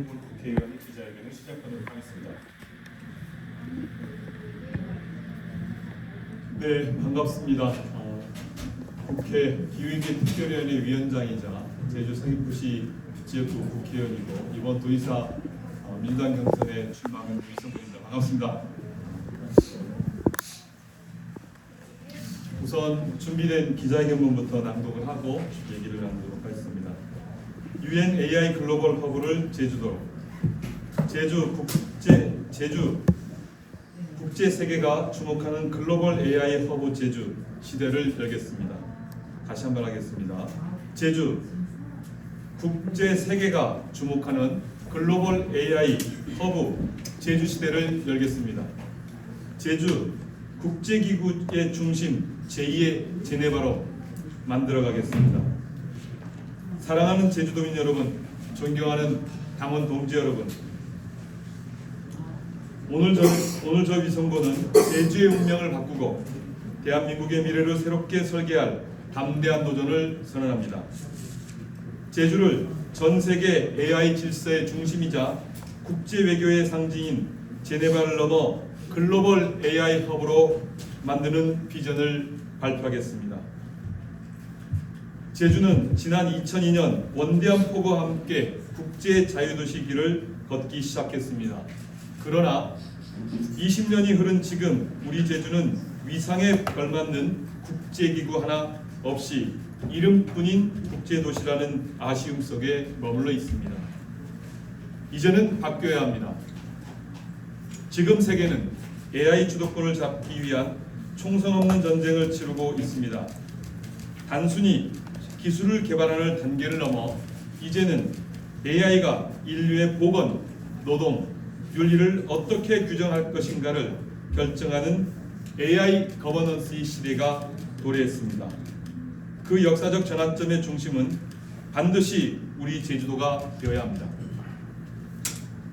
국회의원이 기자회견을 시작하도록 하겠습니다. 네, 반갑습니다. 국회 기후위기 특별위원회 위원장이자 제주 서귀포시 지역구 국회의원이고 이번 도의사 민주당 경선에 출마한 유희성입니다. 반갑습니다. 우선 준비된 기자회견문부터 낭독을 하고 얘기를 나누도록 하겠습니다. UN AI 글로벌 허브를 제주도로 제주 국제 세계가 주목하는 글로벌 AI 허브 제주 시대를 열겠습니다. 다시 한번 하겠습니다. 제주 국제 세계가 주목하는 글로벌 AI 허브 제주 시대를 열겠습니다. 제주 국제기구의 중심 제2의 제네바로 만들어가겠습니다. 사랑하는 제주도민 여러분, 존경하는 당원 동지 여러분, 오늘 저 위성고는 제주의 운명을 바꾸고 대한민국의 미래를 새롭게 설계할 담대한 도전을 선언합니다. 제주를 전 세계 AI 질서의 중심이자 국제 외교의 상징인 제네바를 넘어 글로벌 AI 허브로 만드는 비전을 발표하겠습니다. 제주는 지난 2002년 원대한 폭우와 함께 국제 자유도시 길을 걷기 시작했습니다. 그러나 20년이 흐른 지금 우리 제주는 위상에 걸맞는 국제기구 하나 없이 이름뿐인 국제도시라는 아쉬움 속에 머물러 있습니다. 이제는 바뀌어야 합니다. 지금 세계는 AI 주도권을 잡기 위한 총성 없는 전쟁을 치르고 있습니다. 단순히 기술을 개발하는 단계를 넘어 이제는 AI가 인류의 보건, 노동, 윤리를 어떻게 규정할 것인가를 결정하는 AI 거버넌스의 시대가 도래했습니다. 그 역사적 전환점의 중심은 반드시 우리 제주도가 되어야 합니다.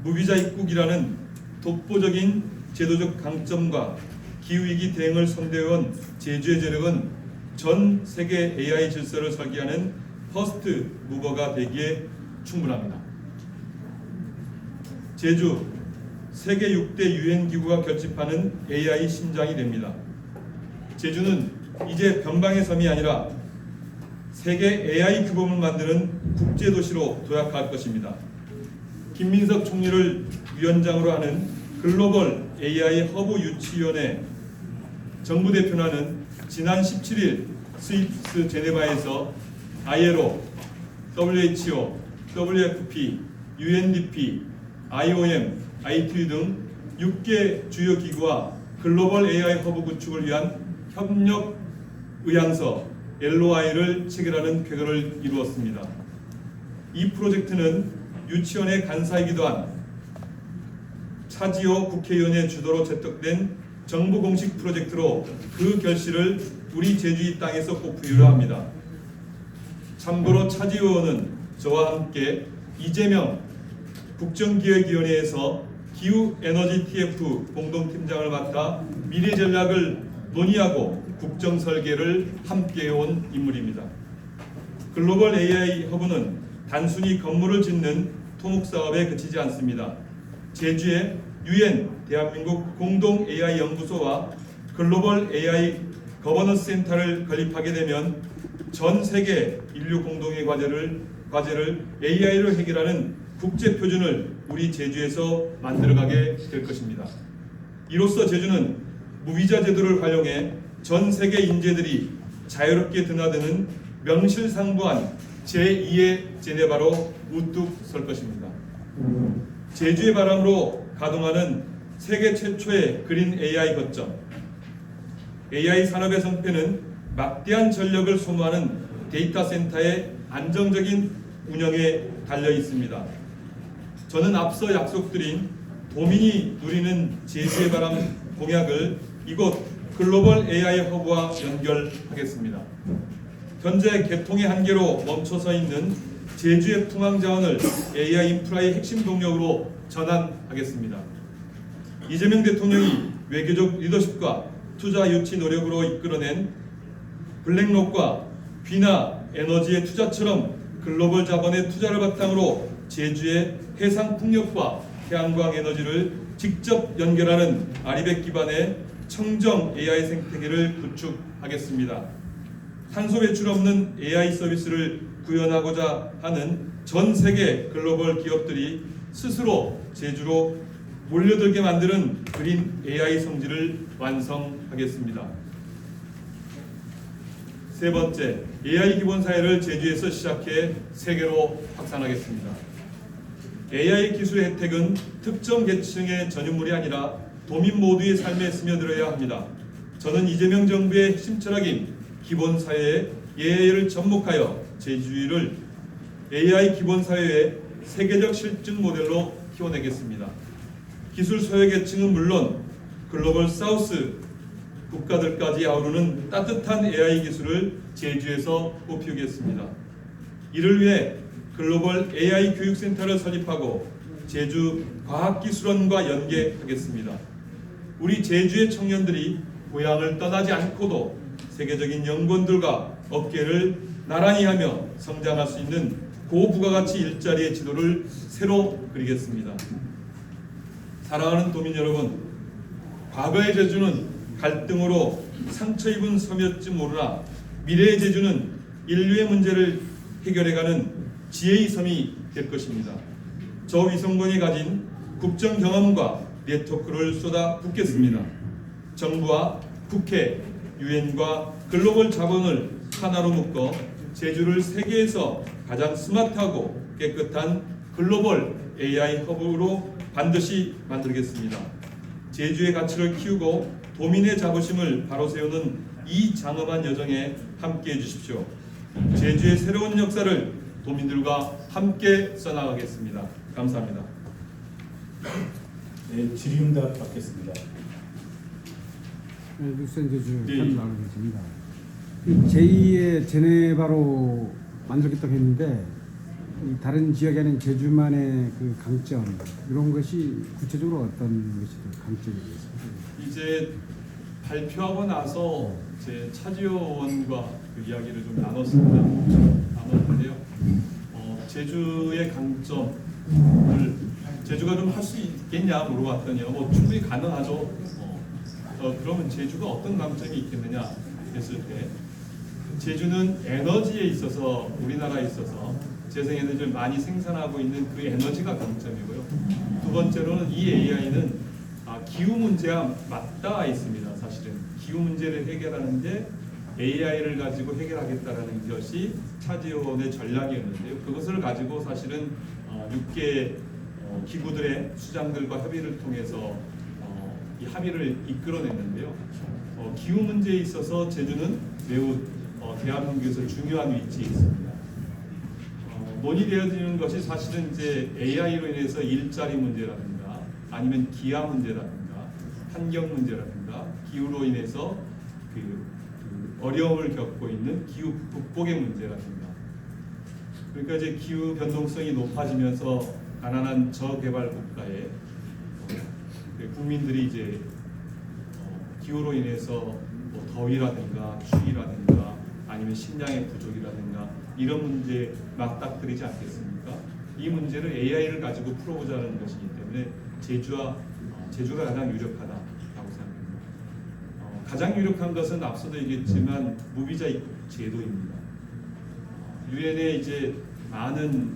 무비자 입국이라는 독보적인 제도적 강점과 기후위기 대응을 선도해온 제주의 재력은 전 세계 AI 질서를 설계하는 퍼스트 무버가 되기에 충분합니다. 제주 세계 6대 유엔기구가 결집하는 AI 심장이 됩니다. 제주는 이제 변방의 섬이 아니라 세계 AI 규범을 만드는 국제도시로 도약할 것입니다. 김민석 총리를 위원장으로 하는 글로벌 AI 허브 유치위원회 정부 대표단은 지난 17일 스위스 제네바에서 ILO, WHO, WFP, UNDP, IOM, ITU 등 6개 주요 기구와 글로벌 AI 허브 구축을 위한 협력 의향서 LOI를 체결하는 쾌거를 이루었습니다. 이 프로젝트는 유치원의 간사이기도 한 차지호 국회의원의 주도로 채택된 정부 공식 프로젝트로 그 결실을 우리 제주의 땅에서 꼽히려 합니다. 참고로 차지호 의원은 저와 함께 이재명 국정기획위원회에서 기후에너지 TF 공동팀장을 맡아 미래 전략을 논의하고 국정 설계를 함께 해온 인물입니다. 글로벌 AI 허브는 단순히 건물을 짓는 토목사업에 그치지 않습니다. 제주에 UN 대한민국 공동 AI 연구소와 글로벌 AI 거버넌스 센터를 건립하게 되면 전 세계 인류 공동의 과제를 AI로 해결하는 국제 표준을 우리 제주에서 만들어가게 될 것입니다. 이로써 제주는 무비자 제도를 활용해 전 세계 인재들이 자유롭게 드나드는 명실상부한 제2의 제네바로 우뚝 설 것입니다. 제주의 바람으로 가동하는 세계 최초의 그린 AI 거점. AI 산업의 성패는 막대한 전력을 소모하는 데이터 센터의 안정적인 운영에 달려 있습니다. 저는 앞서 약속드린 도민이 누리는 제주의 바람 공약을 이곳 글로벌 AI 허브와 연결하겠습니다. 현재 개통의 한계로 멈춰서 있는 제주의 풍황 자원을 AI 인프라의 핵심 동력으로 전환하겠습니다. 이재명 대통령이 외교적 리더십과 투자 유치 노력으로 이끌어낸 블랙록과 비나 에너지의 투자처럼 글로벌 자본의 투자를 바탕으로 제주의 해상 풍력과 태양광 에너지를 직접 연결하는 아리백 기반의 청정 AI 생태계를 구축하겠습니다. 탄소 배출 없는 AI 서비스를 구현하고자 하는 전 세계 글로벌 기업들이 스스로 제주로 몰려들게 만드는 그린 AI 성지를 완성하겠습니다. 세 번째, AI 기본 사회를 제주에서 시작해 세계로 확산하겠습니다. AI 기술의 혜택은 특정 계층의 전유물이 아니라 도민 모두의 삶에 스며들어야 합니다. 저는 이재명 정부의 핵심 철학인 기본 사회에 AI를 접목하여 제주를 AI 기본 사회의 세계적 실증 모델로 키워내겠습니다. 기술 소외 계층은 물론 글로벌 사우스 국가들까지 아우르는 따뜻한 AI 기술을 제주에서 꽃피우겠습니다. 이를 위해 글로벌 AI 교육센터를 설립하고 제주 과학기술원과 연계하겠습니다. 우리 제주의 청년들이 고향을 떠나지 않고도 세계적인 연구원들과 업계를 나란히 하며 성장할 수 있는 고부가가치 일자리의 지도를 새로 그리겠습니다. 사랑하는 도민 여러분, 과거의 제주는 갈등으로 상처 입은 섬이었지 모르나 미래의 제주는 인류의 문제를 해결해가는 지혜의 섬이 될 것입니다. 저 위성군이 가진 국정 경험과 네트워크를 쏟아붓겠습니다. 정부와 국회, 유엔과 글로벌 자본을 하나로 묶어 제주를 세계에서 가장 스마트하고 깨끗한 글로벌 AI 허브로 반드시 만들겠습니다. 제주의 가치를 키우고 도민의 자부심을 바로 세우는 이 장엄한 여정에 함께해 주십시오. 제주의 새로운 역사를 도민들과 함께 써나가겠습니다. 감사합니다. 네, 질의응답 받겠습니다. 네, 뉴스엔 제주 네. 나누겠습니다. 제2의 제네바로 만들겠다고 했는데 이 다른 지역에 아닌 제주만의 그 강점 이런 것이 구체적으로 어떤 것이 강점이겠습니까? 이제 발표하고 나서 제 차지호 의원과 그 이야기를 좀 나눴는데요. 제주의 강점을 제주가 좀 할 수 있겠냐 물어봤더니요. 뭐 충분히 가능하죠. 그러면 제주가 어떤 강점이 있겠느냐 했을 때 제주는 에너지에 있어서 우리나라에 있어서 재생에너지를 많이 생산하고 있는 그 에너지가 강점이고요. 두 번째로는 이 AI는 기후 문제와 맞닿아 있습니다. 사실은 기후 문제를 해결하는데 AI를 가지고 해결하겠다라는 것이 차지원의 전략이었는데요. 그것을 가지고 사실은 6개 기구들의 수장들과 협의를 통해서 이 합의를 이끌어냈는데요. 기후 문제에 있어서 제주는 매우 대한민국에서 중요한 위치에 있습니다. 논의되어지는 것이 사실은 이제 AI로 인해서 일자리 문제라든가 아니면 기아 문제라든가 환경 문제라든가 기후로 인해서 그 어려움을 겪고 있는 기후 극복의 문제라든가 그러니까 이제 기후 변동성이 높아지면서 가난한 저개발 국가에 국민들이 이제 기후로 인해서 뭐 더위라든가 추위라든가 아니면 식량의 부족이라든가 이런 문제에 맞닥뜨리지 않겠습니까? 이 문제를 AI를 가지고 풀어보자는 것이기 때문에 제주가 가장 유력하다라고 생각합니다. 가장 유력한 것은 앞서도 얘기했지만 무비자 입국 제도입니다. 유엔에 이제 많은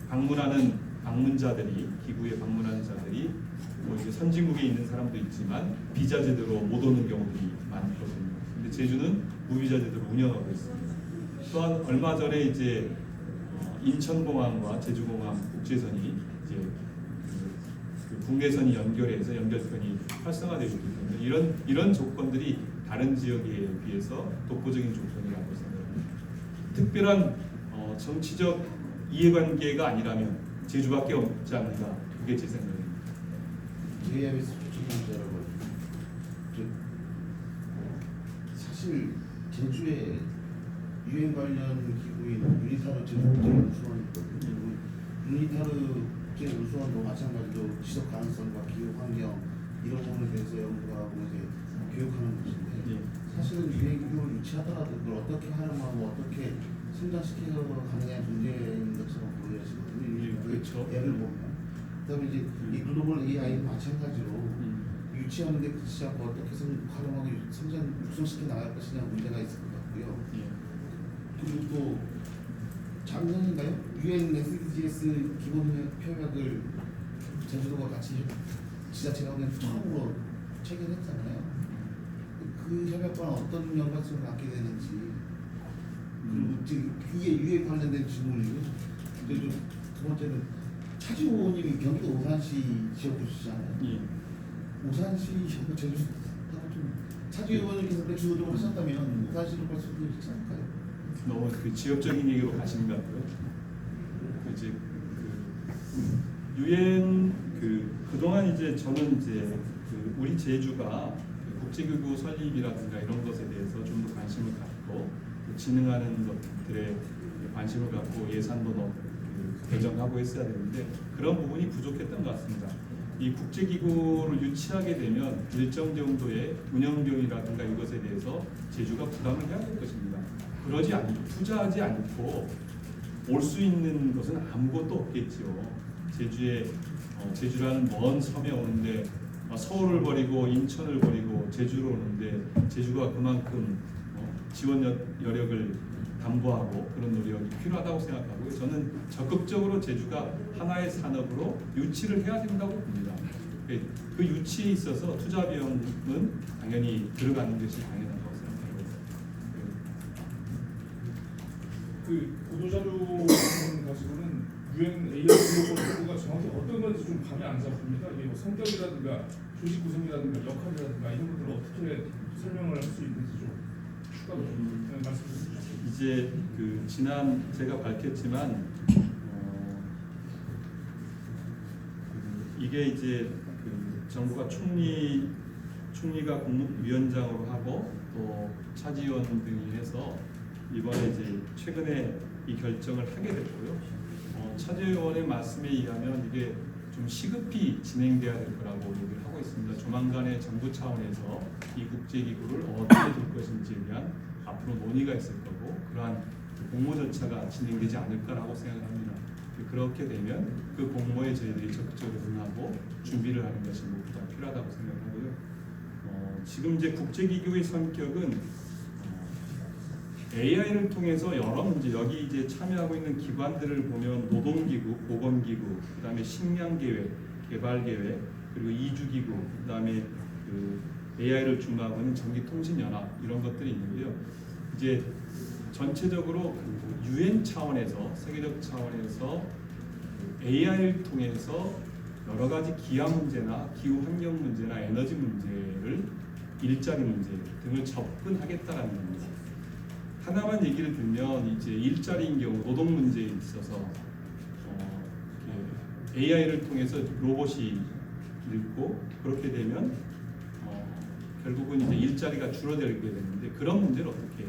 방문하는 방문자들이 기구에 방문하는 자들이 뭐 이제 선진국에 있는 사람도 있지만 비자 제도로 못 오는 경우들이 많거든요. 근데 제주는 무비자 제도를 운영하고 있습니다. 또한 얼마 전에 이제 인천공항과 제주공항 국제선이 이제 그 국내선이 연결해서 연결선이 활성화되고 있기 때문에 이런 조건들이 다른 지역에 비해서 독보적인 조건이라고 생각합니다. 특별한 정치적 이해관계가 아니라면 제주밖에 없지 않는가 그게 제 생각입니다. JIBS 시청자 여러분, 사실 제주에 유엔 관련 기구인 유니타르 제주국제연수원이 있거든요. 유니타르 국제연수원도 마찬가지로 지속 가능성과 기후 환경 이런 부분에 대해서 연구하고 이제 교육하는 곳인데 사실은 유엔 기구를 유치하더라도 그걸 어떻게 활용하고 어떻게 성장시켜서 가능한 존재인 것처럼 보여지거든요. 예, 그렇죠. 예를 보면. 그다음에 이제 이 글로벌 AI도 마찬가지로 유치하는데 진짜 어떻게 활용하고 육성시켜 나갈 것이냐 문제가 있을 것 같고요. 예. 그리고 또 작년인가요? UN SDGs 기본 협약을 제주도가 같이 지자체가 처음으로 체결했잖아요. 그 협약과는 어떤 연관성을 갖게 되는지 그리고 지금 그에 관련된 질문이고요. 그리고 두 번째는 차지 의원님이 경기도 오산시 지역구시잖아요. 예. 오산시하고 제주도하고 좀 차지 의원님께서 주도 좀 하셨다면 오산시로 갈 수도 있지 않을까요? 너무 그 지역적인 얘기로 가시는 것 같고요. 이제 유엔 그동안 이제 저는 이제 우리 제주가 국제기구 설립이라든가 이런 것에 대해서 좀 더 관심을 갖고 진흥하는 것들에 관심을 갖고 예산도 배정하고 했어야 되는데 그런 부분이 부족했던 것 같습니다. 이 국제기구를 유치하게 되면 일정 정도의 운영 비용이라든가 이것에 대해서 제주가 부담을 해야 될 것입니다. 그러지 않고 투자하지 않고 올 수 있는 것은 아무것도 없겠지요. 제주라는 먼 섬에 오는데 서울을 버리고 인천을 버리고 제주로 오는데 제주가 그만큼 지원 여력을 담보하고 그런 노력이 필요하다고 생각하고요. 저는 적극적으로 제주가 하나의 산업으로 유치를 해야 된다고 봅니다. 그 유치에 있어서 투자 비용은 당연히 들어가는 것이 당연하다고 생각하고 그 보도자료 가지고는 UN AI 글로벌 가 정확히 어떤 건지 좀 감이 안 잡힙니다. 이게 뭐 성격이라든가 조직 구성이라든가 역할이라든가 이런 것들을 어떻게 설명을 할 수 있는지 좀 추가로 좀 말씀해 주시죠. 이제 지난 제가 밝혔지만 이게 이제 정부가 총리가 국무위원장으로 하고 또 차지원 등이 해서 이번에 이제 최근에 이 결정을 하게 됐고요. 차지원의 말씀에 의하면 이게 좀 시급히 진행돼야 될 거라고 얘기를 하고 있습니다. 조만간에 정부 차원에서 이 국제기구를 어떻게 둘 것인지에 대한 앞으로 논의가 있을 거고 그러한 공모 절차가 진행되지 않을까라고 생각합니다. 그렇게 되면 그 공모에 저희들이 적극적으로 응하고 준비를 하는 것이 무엇보다 필요하다고 생각하고요. 지금 이제 국제기구의 성격은 AI를 통해서 여러 문제 여기 이제 참여하고 있는 기관들을 보면 노동기구, 보건기구, 그다음에 식량계획, 개발계획, 그리고 이주기구, 그다음에 AI를 중심하고 있는 전기통신연합 이런 것들이 있는데요. 이제 전체적으로 UN 차원에서 세계적 차원에서 AI를 통해서 여러 가지 기후 문제나 기후 환경 문제나 에너지 문제를 일자리 문제 등을 접근하겠다라는 겁니다. 하나만 얘기를 들면 이제 일자리인 경우 노동 문제에 있어서 AI를 통해서 로봇이 읽고 그렇게 되면 결국은 이제 일자리가 줄어들게 되는데 그런 문제를 어떻게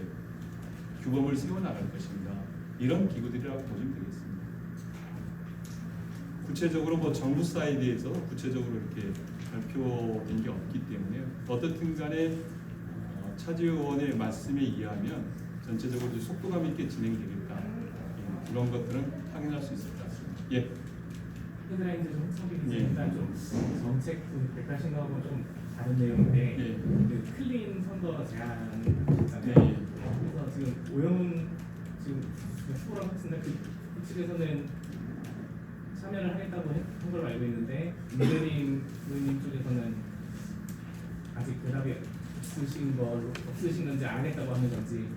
규범을 세워나갈 것인가 이런 기구들이라고 보시면 되겠습니다. 구체적으로 뭐 정부 사이드에서 구체적으로 이렇게 발표된 게 없기 때문에 어떻든 간에 차지 의원의 말씀에 의하면 전체적으로 이제 속도감 있게 진행되겠다. 그런 것들은 확인할 수 있을 것 같습니다. 예. 헤드라인들 좀 성격이 예. 일단 좀 정책 백과신 거하고 좀 다른 내용인데 예. 그 클린 선거 제안하셨잖아요. 예. 그래서 지금 오영훈 지금 후보라고 했는데 그 측에서는 참여를 하겠다고 한 걸로 알고 있는데 문재인 의원님 쪽에서는 아직 대답이 없으신 건지 안 했다고 하는 건지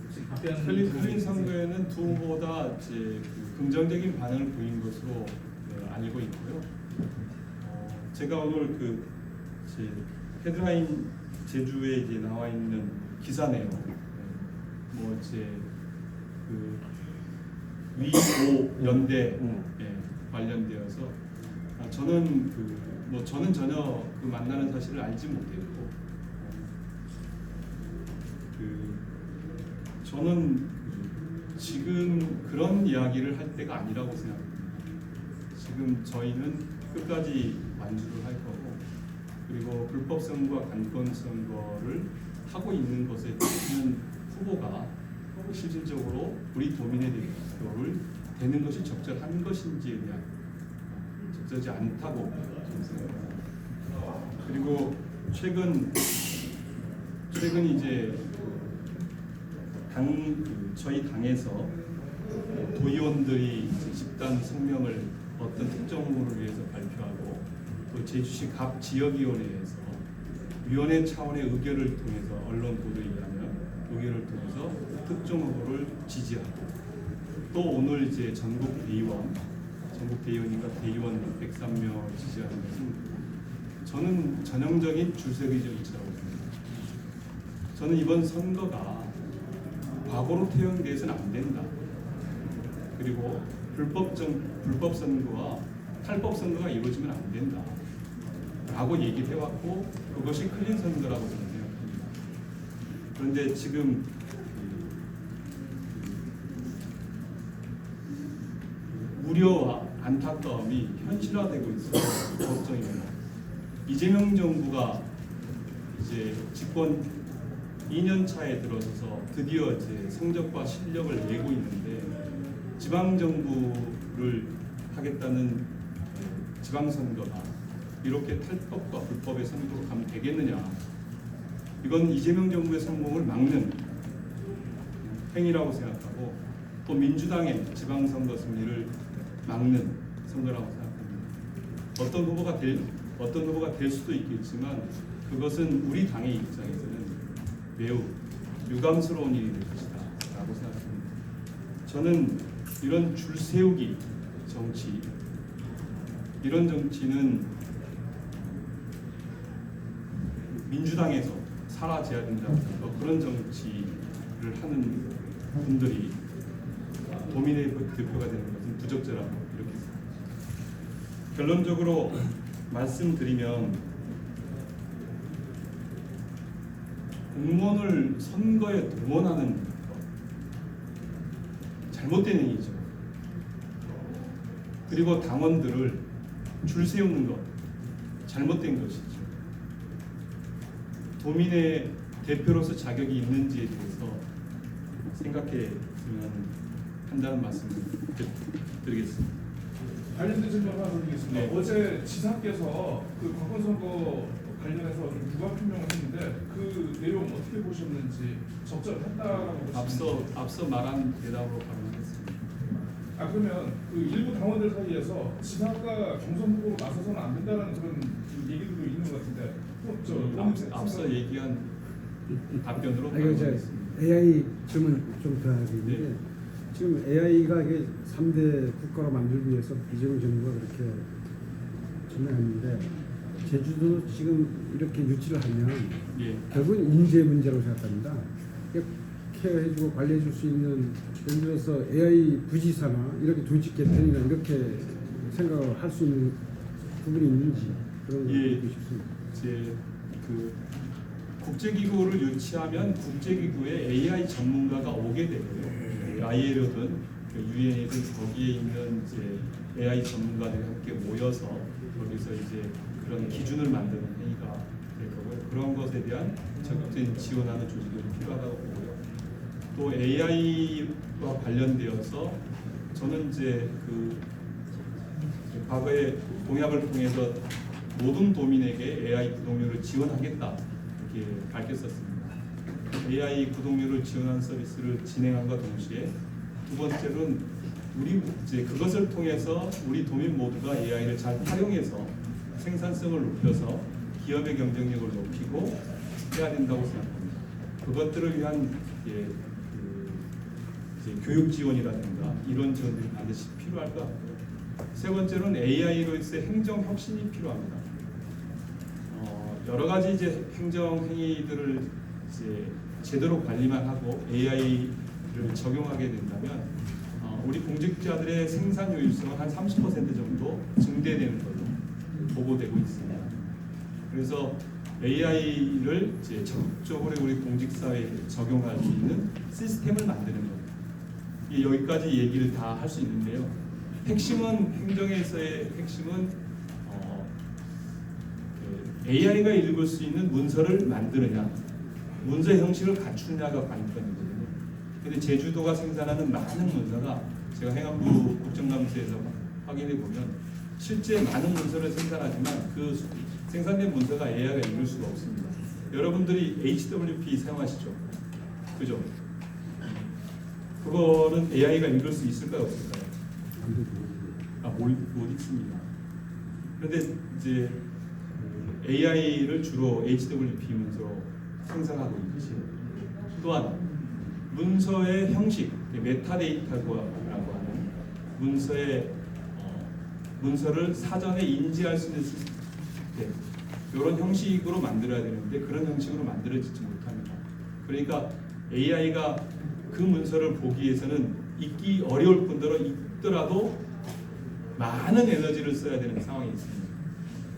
혹시 답변 클린 선거에는 두 후보다 이제 긍정적인 반응을 보인 것으로 알고 있고요. 제가 오늘 제 헤드라인 제주에 이제 나와 있는 기사 내용, 뭐 이제 위오 연대 관련되어서 저는 저는 전혀 만나는 사실을 알지 못했고 저는 지금 그런 이야기를 할 때가 아니라고 생각합니다. 지금 저희는 끝까지 완주를 할 거고 그리고 불법 선거와 간권 선거를 하고 있는 것에 있는 후보가 실질적으로 우리 도민의 대표를 되는 것이 적절한 것인지에 대한 적절하지 않다고 저는 생각합니다. 그리고 최근 이제 저희 당에서 도의원들이 이제 집단 성명을 어떤 특정 후보를 위해서 발표하고 또 제주시 각 지역위원회에서 위원회 차원의 의결을 통해서 언론 보도에 의하면 의결을 통해서 특정 후보를 지지하고 또 오늘 이제 전국 대의원인가 대의원 103명을 지지하는 것은 저는 전형적인 줄세기적 이치라고 봅니다. 저는 이번 선거가 과거로 퇴행돼서는 안 된다. 그리고 불법 선거와 탈법 선거가 이루어지면 안 된다. 라고 얘기를 해왔고 그것이 클린 선거라고 저는 생각합니다. 그런데 지금 우려와 안타까움이 현실화되고 있어서 걱정입니다. 이재명 정부가 이제 집권 2년 차에 들어서서 드디어 이제 성적과 실력을 내고 있는데 지방 정부를 하겠다는 지방선거가 이렇게 탈법과 불법의 선거로 가면 되겠느냐? 이건 이재명 정부의 성공을 막는 행위라고 생각하고 또 민주당의 지방선거 승리를 막는 선거라고 생각합니다. 어떤 후보가 될 수도 있겠지만 그것은 우리 당의 입장에서는 매우 유감스러운 일이 될 것이다 라고 생각합니다. 저는 이런 줄 세우기 정치, 이런 정치는 민주당에서 사라져야 된다. 그런 정치를 하는 분들이 도민의 대표가 되는 것은 부적절하고 이렇게 생각합니다. 결론적으로 말씀드리면 공무원을 선거에 동원하는 것 잘못된 행위죠. 그리고 당원들을 줄 세우는 것 잘못된 것이죠. 도민의 대표로서 자격이 있는지에 대해서 생각했으면 한다는 말씀을 드리겠습니다. 관련된 질문 하나 드리겠습니다. 네. 어제 지사께서 그 관권 선거 관련해서 좀 유감 표명을 했는데 그 내용 어떻게 보셨는지 적절했다라고 보시는지. 앞서 말한 대답으로 반응하겠습니다. 그러면 그 일부 당원들 사이에서 지사가 경선 후보로 나서서는 안 된다는 그런 그 얘기들도 있는 것 같은데 앞서 얘기한 답변으로 이거 이제 반응하겠습니다. AI 질문 좀 더 하겠는데 네. 지금 AI가 이게 3대 국가로 만들기 위해서 이재명 정부가 그렇게 전해왔는데 제주도 지금 이렇게 유치를 하면 예. 결국은 인재 문제로 생각합니다. 케어해주고 관리해줄 수 있는 예를 들어서 AI 부지사나 이렇게 조직 개편이나 이렇게 생각을 할 수 있는 부분이 있는지 그런 걸 예. 듣고 싶습니다. 이제 그 국제기구를 유치하면 국제기구에 AI 전문가가 오게 되고요. ILO든 UN이든 거기에 있는 이제 AI 전문가들이 함께 모여서 거기서 이제 그런 기준을 만드는 행위가 될 거고요. 그런 것에 대한 적극적인 지원하는 조직이 필요하다고 보고요. 또 AI와 관련되어서 저는 이제 그 과거에 공약을 통해서 모든 도민에게 AI 구독료를 지원하겠다 이렇게 밝혔었습니다. AI 구독료를 지원하는 서비스를 진행함과 동시에 두 번째로는 우리 이제 그것을 통해서 우리 도민 모두가 AI를 잘 활용해서 생산성을 높여서 기업의 경쟁력을 높이고 해야 된다고 생각합니다. 그것들을 위한 이제 교육 지원이라든가 이런 지원들이 반드시 필요할 것 같고요. 세 번째로는 AI로서의 행정 혁신이 필요합니다. 여러 가지 이제 행정 행위들을 이제 제대로 관리만 하고 AI를 적용하게 된다면 우리 공직자들의 생산 효율성은 한 30% 정도 증대되는 걸로 보고되고 있습니다. 그래서 AI를 이제 적극적으로 우리 공직사회에 적용할 수 있는 시스템을 만드는 겁니다. 여기까지 얘기를 다 할 수 있는데요. 핵심은 행정에서의 핵심은 AI가 읽을 수 있는 문서를 만드느냐, 문서 형식을 갖추느냐가 관건이거든요. 근데 제주도가 생산하는 많은 문서가 제가 행안부 국정감사에서 확인해 보면 실제 많은 문서를 생산하지만 그 생산된 문서가 AI가 읽을 수가 없습니다. 여러분들이 HWP 사용하시죠? 그죠? 그거는 AI가 읽을 수 있을까요, 없을까요? 못 읽습니다. 그런데 이제 AI를 주로 HWP 문서로 생성하고 있듯이 또한 문서의 형식, 메타데이터라고 하는 문서를 사전에 인지할 수 있는 시스템, 이런 형식으로 만들어야 되는데 그런 형식으로 만들어지지 못합니다. 그러니까 AI가 그 문서를 보기 위해서는 읽기 어려울 뿐더러 읽더라도 많은 에너지를 써야 되는 상황이 있습니다.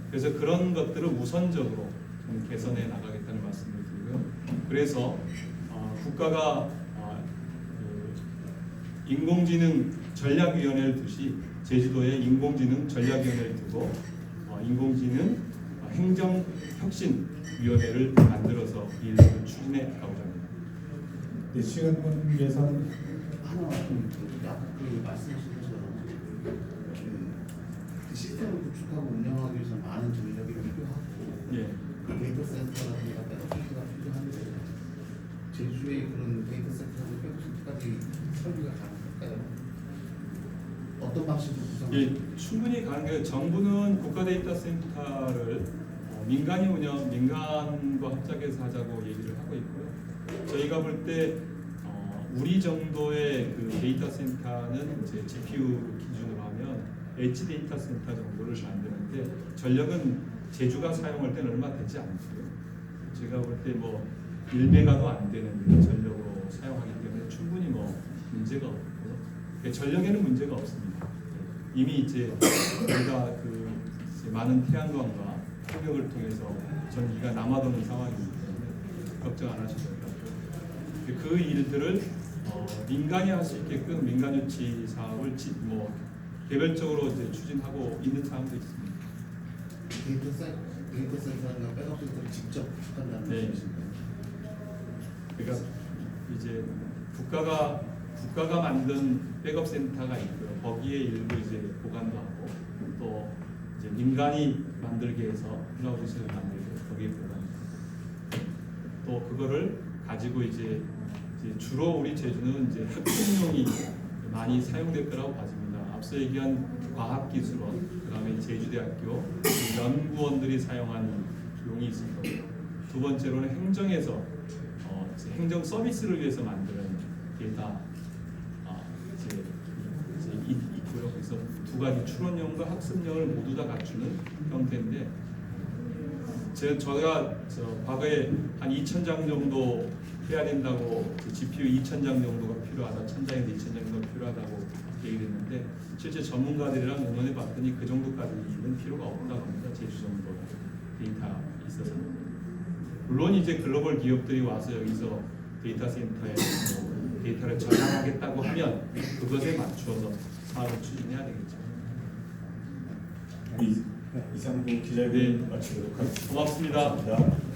그래서 그런 것들을 우선적으로 좀 개선해 나가겠다는 말씀을 드리고요. 그래서 국가가 인공지능 전략위원회를 두시 제주도에 인공지능 전략위원회를 두고 인공지능 행정혁신위원회를 만들어서 이 일을 추진해 가고자 합니다. 네, 시간 예산 하나만 좀 아까 그 말씀하신 것처럼 그 시스템을 구축하고 운영하기 위해서 많은 전력이 필요하고 예. 그 데이터 센터라든가 백업센터가 필요한데 제주의 그런 데이터 센터하고 백업센터까지 설비가 가능할까요? 어떤 방식으로 구성하실까요? 예, 충분히 가능해요. 정부는 국가데이터센터를 민간이 운영, 민간과 합작해서 하자고 얘기를 하고 있고요. 저희가 볼 때 우리 정도의 그 데이터 센터는 이제 GPU 기준으로 하면 H 데이터 센터 정도를 만드는데 전력은 제주가 사용할 때는 얼마 되지 않고요. 제가 볼 때 뭐 1메가도 안 되는 전력으로 사용하기 때문에 충분히 뭐 문제가 없고요. 그러니까 전력에는 문제가 없습니다. 이미 이제 저희가 그 이제 많은 태양광과 풍력을 통해서 전기가 남아도는 상황이기 때문에 걱정 안 하셔도 될 것 같고요. 그 일들을 민간이 할 수 있게끔 민간 유치 사업을 개별적으로 이제 추진하고 있는 사항도 있습니다. 데이터 센터나 백업 센터를 직접 구축한다는 네. 말씀이신가요? 그러니까 이제 국가가 만든 백업 센터가 있고요. 거기에 일부 이제 보관도 하고 또 이제 민간이 만들게 해서 클라우드를 만들고 거기에 보관하고 또 그거를 가지고 이제 주로 우리 제주는 이제 학습용이 많이 사용될 거라고 봐집니다. 앞서 얘기한 과학기술원, 그다음에 제주대학교 연구원들이 사용하는 용이 있을 거고요. 두 번째로는 행정에서 행정 서비스를 위해서 만드는 데이터 이제 있고요. 그래서 두 가지 추론용과 학습용을 모두 다 갖추는 형태인데 저희가 과거에 한 2,000장 정도 해야 된다고 GPU 2,000장 정도가 필요하다, 1,000장에서 2,000장 정도가 필요하다고 얘기를 했는데 실제 전문가들이랑 의논해 봤더니 그 정도까지는 필요가 없다고 합니다. 제주 정도 데이터에 있어서는. 물론 이제 글로벌 기업들이 와서 여기서 데이터 센터에 데이터를 저장하겠다고 하면 그것에 맞추어서 사업을 추진해야 되겠죠. 이상부 기자회견 마치도록 하겠습니다. 고맙습니다. 감사합니다.